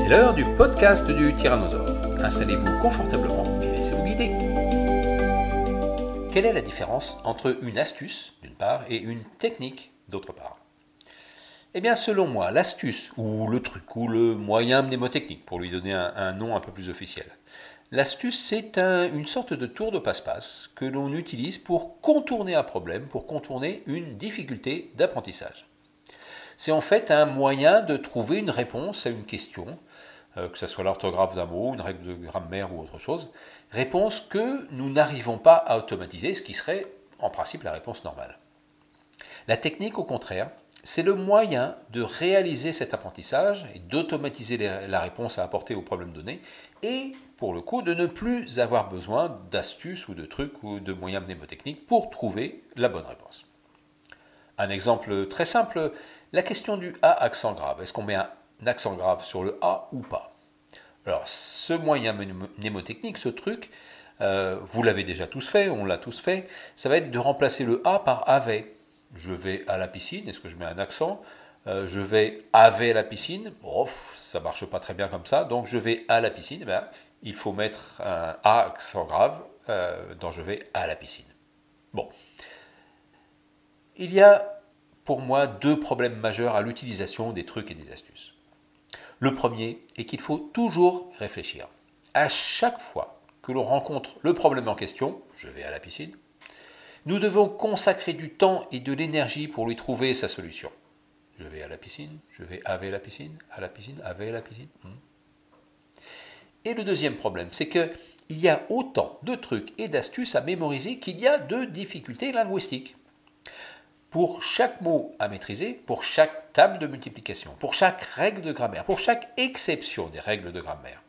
C'est l'heure du podcast du Tyrannosaure. Installez-vous confortablement et laissez-vous guider. Quelle est la différence entre une astuce, d'une part, et une technique, d'autre part? Eh bien, selon moi, l'astuce, ou le truc, ou le moyen mnémotechnique, pour lui donner un nom un peu plus officiel. L'astuce, c'est une sorte de tour de passe-passe que l'on utilise pour contourner un problème, pour contourner une difficulté d'apprentissage. C'est en fait un moyen de trouver une réponse à une question, que ce soit l'orthographe d'un mot, une règle de grammaire ou autre chose, réponse que nous n'arrivons pas à automatiser, ce qui serait en principe la réponse normale. La technique, au contraire, c'est le moyen de réaliser cet apprentissage et d'automatiser la réponse à apporter au problème donné et, pour le coup, de ne plus avoir besoin d'astuces ou de trucs ou de moyens mnémotechniques pour trouver la bonne réponse. Un exemple très simple, la question du A accent grave. Est-ce qu'on met un accent grave sur le A ou pas? Alors, ce moyen mnémotechnique, ce truc, vous l'avez déjà tous fait, on l'a tous fait, ça va être de remplacer le A par avait. Je vais à la piscine, est-ce que je mets un accent? Je vais avec la piscine, oh, ça ne marche pas très bien comme ça, donc je vais à la piscine, eh bien, il faut mettre un A accent grave dans je vais à la piscine. Bon. Il y a pour moi deux problèmes majeurs à l'utilisation des trucs et des astuces. Le premier est qu'il faut toujours réfléchir. À chaque fois que l'on rencontre le problème en question, je vais à la piscine, nous devons consacrer du temps et de l'énergie pour lui trouver sa solution. Je vais à la piscine, je vais avec la piscine, à la piscine, avec la piscine. Et le deuxième problème, c'est qu'il y a autant de trucs et d'astuces à mémoriser qu'il y a de difficultés linguistiques. Pour chaque mot à maîtriser, pour chaque table de multiplication, pour chaque règle de grammaire, pour chaque exception des règles de grammaire,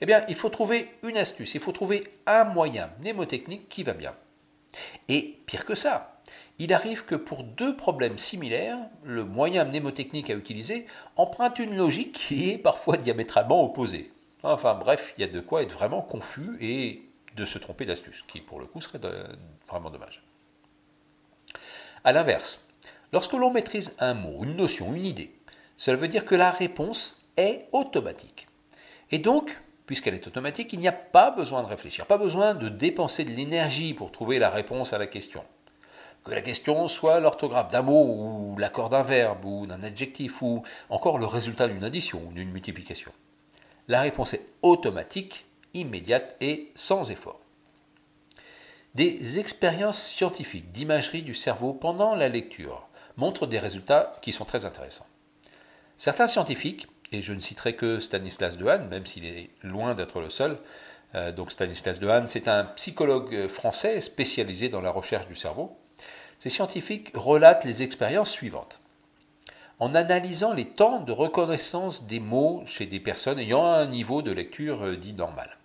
eh bien, il faut trouver une astuce, il faut trouver un moyen mnémotechnique qui va bien. Et pire que ça, il arrive que pour deux problèmes similaires, le moyen mnémotechnique à utiliser emprunte une logique qui est parfois diamétralement opposée. Enfin bref, il y a de quoi être vraiment confus et de se tromper d'astuce, qui pour le coup serait vraiment dommage. A l'inverse, lorsque l'on maîtrise un mot, une notion, une idée, cela veut dire que la réponse est automatique. Et donc, puisqu'elle est automatique, il n'y a pas besoin de réfléchir, pas besoin de dépenser de l'énergie pour trouver la réponse à la question. Que la question soit l'orthographe d'un mot, ou l'accord d'un verbe, ou d'un adjectif, ou encore le résultat d'une addition ou d'une multiplication. La réponse est automatique, immédiate et sans effort. Des expériences scientifiques d'imagerie du cerveau pendant la lecture montrent des résultats qui sont très intéressants. Certains scientifiques, et je ne citerai que Stanislas Dehaene, même s'il est loin d'être le seul, donc Stanislas Dehaene, c'est un psychologue français spécialisé dans la recherche du cerveau. Ces scientifiques relatent les expériences suivantes. En analysant les temps de reconnaissance des mots chez des personnes ayant un niveau de lecture dit normal,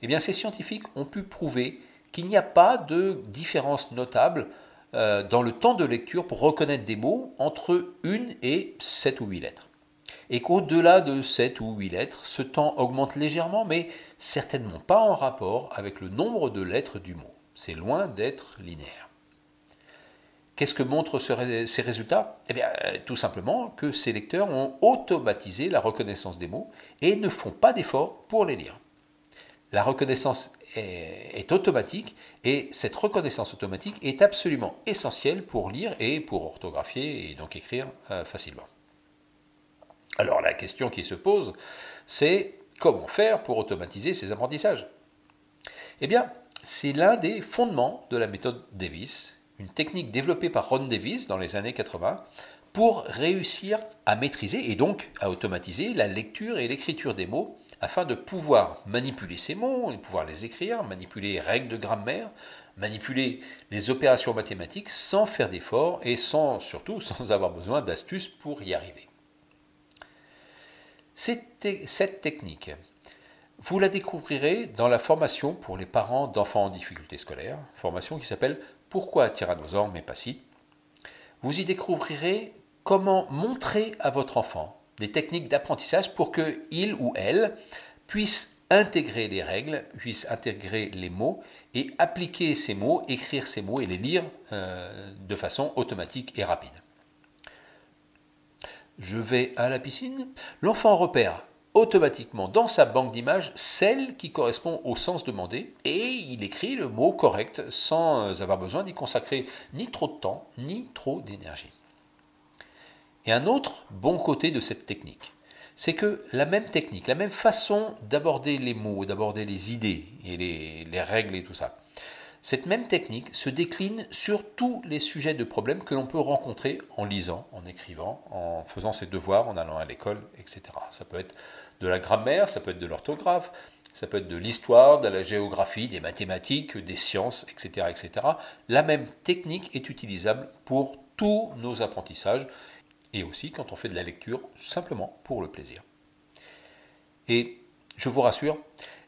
eh bien, ces scientifiques ont pu prouver qu'il n'y a pas de différence notable dans le temps de lecture pour reconnaître des mots entre 1 et 7 ou 8 lettres. Et qu'au-delà de 7 ou 8 lettres, ce temps augmente légèrement, mais certainement pas en rapport avec le nombre de lettres du mot. C'est loin d'être linéaire. Qu'est-ce que montrent ces résultats? Eh bien, tout simplement que ces lecteurs ont automatisé la reconnaissance des mots et ne font pas d'effort pour les lire. La reconnaissance est automatique et cette reconnaissance automatique est absolument essentielle pour lire et pour orthographier et donc écrire facilement. Alors la question qui se pose, c'est comment faire pour automatiser ces apprentissages? Eh bien, c'est l'un des fondements de la méthode Davis, une technique développée par Ron Davis dans les années 80 pour réussir à maîtriser et donc à automatiser la lecture et l'écriture des mots afin de pouvoir manipuler ces mots, de pouvoir les écrire, manipuler les règles de grammaire, manipuler les opérations mathématiques sans faire d'efforts et surtout sans avoir besoin d'astuces pour y arriver. Cette technique, vous la découvrirez dans la formation pour les parents d'enfants en difficulté scolaire, formation qui s'appelle « Pourquoi Tyrannosaure mais pas si ». Vous y découvrirez comment montrer à votre enfant des techniques d'apprentissage pour qu'il ou elle puisse intégrer les règles, puisse intégrer les mots et appliquer ces mots, écrire ces mots et les lire de façon automatique et rapide. Je vais à la piscine. L'enfant repère automatiquement dans sa banque d'images celle qui correspond au sens demandé et il écrit le mot correct sans avoir besoin d'y consacrer ni trop de temps ni trop d'énergie. Et un autre bon côté de cette technique, c'est que la même technique, la même façon d'aborder les mots, d'aborder les idées et les règles et tout ça, cette même technique se décline sur tous les sujets de problèmes que l'on peut rencontrer en lisant, en écrivant, en faisant ses devoirs, en allant à l'école, etc. Ça peut être de la grammaire, ça peut être de l'orthographe, ça peut être de l'histoire, de la géographie, des mathématiques, des sciences, etc., etc. La même technique est utilisable pour tous nos apprentissages et aussi quand on fait de la lecture simplement pour le plaisir. Et je vous rassure,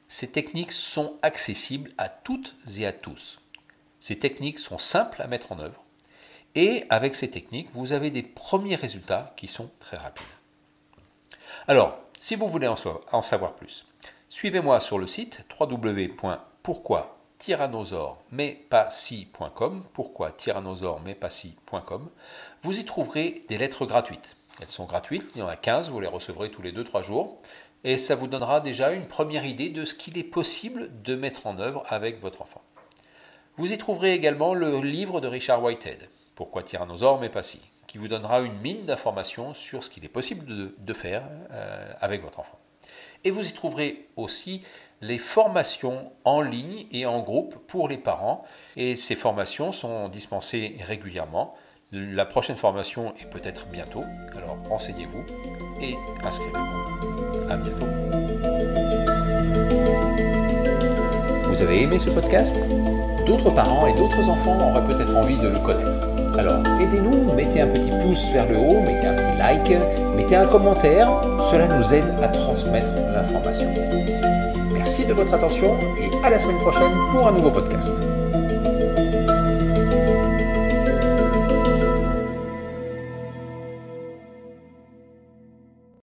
ces techniques sont accessibles à toutes et à tous. Ces techniques sont simples à mettre en œuvre et avec ces techniques, vous avez des premiers résultats qui sont très rapides. Alors, si vous voulez en savoir plus, suivez-moi sur le site www.pourquoi-tyrannosaure-mais-pas-si.com, pourquoi-tyrannosaure-mais-pas-si.com. Vous y trouverez des lettres gratuites. Elles sont gratuites, il y en a 15, vous les recevrez tous les 2-3 jours. Et ça vous donnera déjà une première idée de ce qu'il est possible de mettre en œuvre avec votre enfant. Vous y trouverez également le livre de Richard Whitehead, Pourquoi Tyrannosaure mais pas si, qui vous donnera une mine d'informations sur ce qu'il est possible de faire avec votre enfant. Et vous y trouverez aussi les formations en ligne et en groupe pour les parents. Et ces formations sont dispensées régulièrement. La prochaine formation est peut-être bientôt, alors renseignez-vous et inscrivez-vous. À bientôt. Vous avez aimé ce podcast ? D'autres parents et d'autres enfants auraient peut-être envie de le connaître. Alors aidez-nous, mettez un petit pouce vers le haut, mettez un petit like, mettez un commentaire, cela nous aide à transmettre l'information. Merci de votre attention et à la semaine prochaine pour un nouveau podcast.